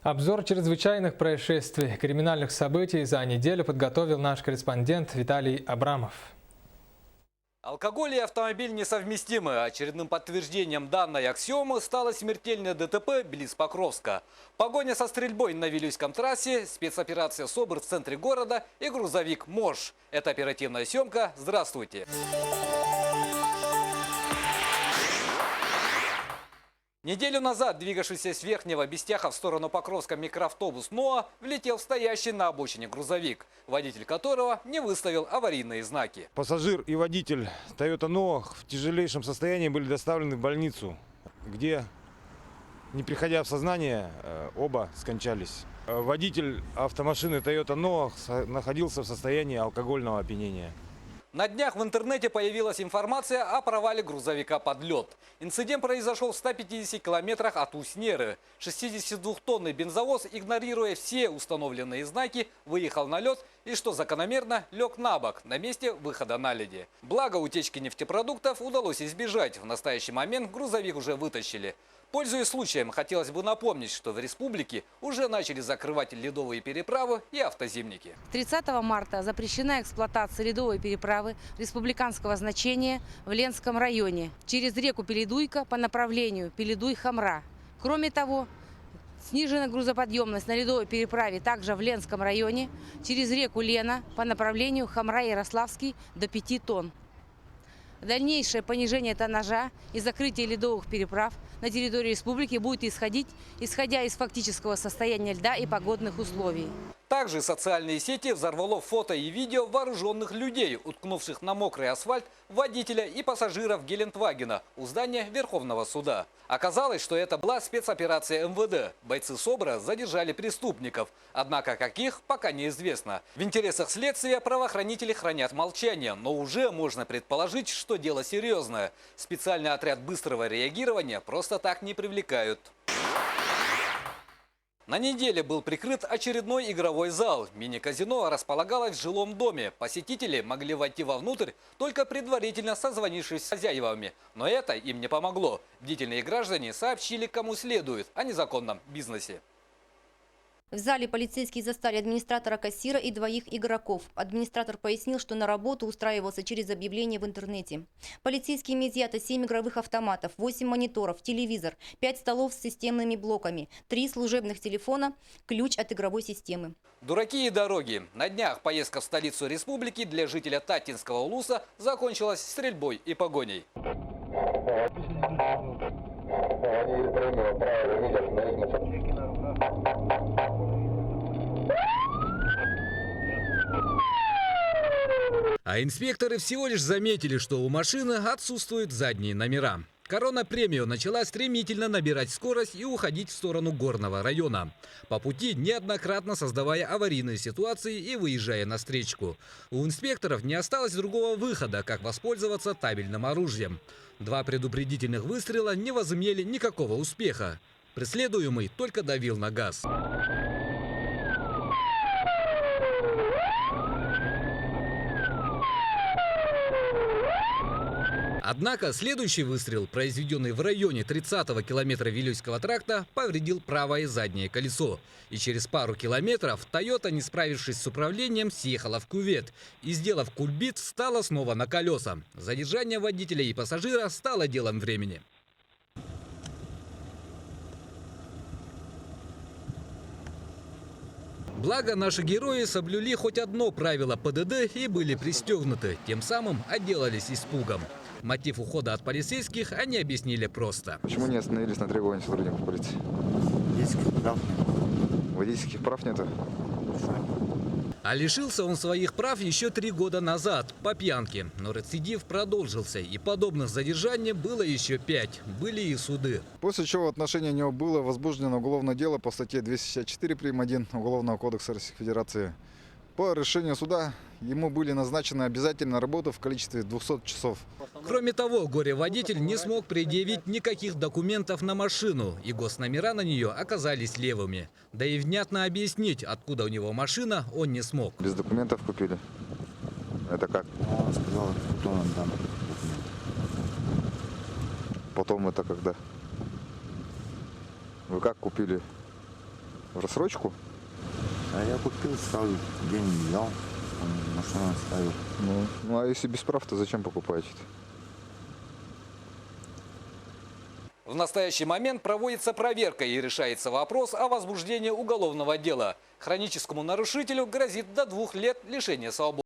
Обзор чрезвычайных происшествий, криминальных событий за неделю подготовил наш корреспондент Виталий Абрамов. Алкоголь и автомобиль несовместимы. Очередным подтверждением данной аксиомы стало смертельное ДТП близ Покровска. Погоня со стрельбой на Вилюйском трассе, спецоперация СОБР в центре города и грузовик МОЖ. Это оперативная съемка. Здравствуйте! Неделю назад двигавшийся с Верхнего Бестяха в сторону Покровска микроавтобус НОА влетел в стоящий на обочине грузовик, водитель которого не выставил аварийные знаки. Пассажир и водитель Toyota Noah в тяжелейшем состоянии были доставлены в больницу, где, не приходя в сознание, оба скончались. Водитель автомашины Toyota Noah находился в состоянии алкогольного опьянения. На днях в интернете появилась информация о провале грузовика под лед. Инцидент произошел в 150 километрах от Усть-Неры. 62-тонный бензовоз, игнорируя все установленные знаки, выехал на лед и, что закономерно, лег на бок на месте выхода наледи. Благо утечки нефтепродуктов удалось избежать. В настоящий момент грузовик уже вытащили. Пользуясь случаем, хотелось бы напомнить, что в республике уже начали закрывать ледовые переправы и автозимники. 30 марта запрещена эксплуатация ледовой переправы республиканского значения в Ленском районе через реку Пеледуйка по направлению Пеледуй-Хамра. Кроме того, снижена грузоподъемность на ледовой переправе также в Ленском районе через реку Лена по направлению Хамра-Ярославский до 5 тонн. Дальнейшее понижение тоннажа и закрытие ледовых переправ на территории республики будет исходя из фактического состояния льда и погодных условий. Также социальные сети взорвало фото и видео вооруженных людей, уткнувших на мокрый асфальт водителя и пассажиров Гелендвагена у здания Верховного суда. Оказалось, что это была спецоперация МВД. Бойцы СОБРа задержали преступников. Однако каких, пока неизвестно. В интересах следствия правоохранители хранят молчание, но уже можно предположить, что дело серьезное. Специальный отряд быстрого реагирования просто так не привлекают. На неделе был прикрыт очередной игровой зал. Мини-казино располагалось в жилом доме. Посетители могли войти вовнутрь, только предварительно созвонившись с хозяевами. Но это им не помогло. Бдительные граждане сообщили, кому следует о незаконном бизнесе. В зале полицейские застали администратора-кассира и 2 игроков. Администратор пояснил, что на работу устраивался через объявление в интернете. Полицейскими изъято 7 игровых автоматов, 8 мониторов, телевизор, 5 столов с системными блоками, 3 служебных телефона, ключ от игровой системы. Дураки и дороги. На днях поездка в столицу республики для жителя Татинского улуса закончилась стрельбой и погоней. А инспекторы всего лишь заметили, что у машины отсутствуют задние номера. Корона Премио начала стремительно набирать скорость и уходить в сторону Горного района. По пути неоднократно создавая аварийные ситуации и выезжая на встречку. У инспекторов не осталось другого выхода, как воспользоваться табельным оружием. 2 предупредительных выстрела не возымели никакого успеха. Преследуемый только давил на газ. Однако следующий выстрел, произведенный в районе 30-го километра Вилюйского тракта, повредил правое заднее колесо. И через пару километров Toyota, не справившись с управлением, съехала в кювет и, сделав кульбит, встала снова на колеса. Задержание водителя и пассажира стало делом времени. Благо, наши герои соблюли хоть одно правило ПДД и были пристегнуты, тем самым отделались испугом. Мотив ухода от полицейских они объяснили просто. Почему не остановились на требования сотрудников полиции? Водительских прав нет. Водительских прав нету? А лишился он своих прав еще 3 года назад по пьянке. Но рецидив продолжился, и подобных задержаний было еще 5. Были и суды. После чего в отношении него было возбуждено уголовное дело по статье 264 прим. 1 Уголовного кодекса Российской Федерации. По решению суда ему были назначены обязательно работы в количестве 200 часов. Кроме того, горе-водитель не смог предъявить никаких документов на машину, и госномера на нее оказались левыми. Да и внятно объяснить, откуда у него машина, он не смог. Без документов купили? Это как? Он сказал, что он там. Потом это когда? Вы как купили? В рассрочку? А я купил, сразу деньги взял, машину оставил. Ну а если без прав, то зачем покупаете-то? В настоящий момент проводится проверка и решается вопрос о возбуждении уголовного дела. Хроническому нарушителю грозит до 2 лет лишения свободы.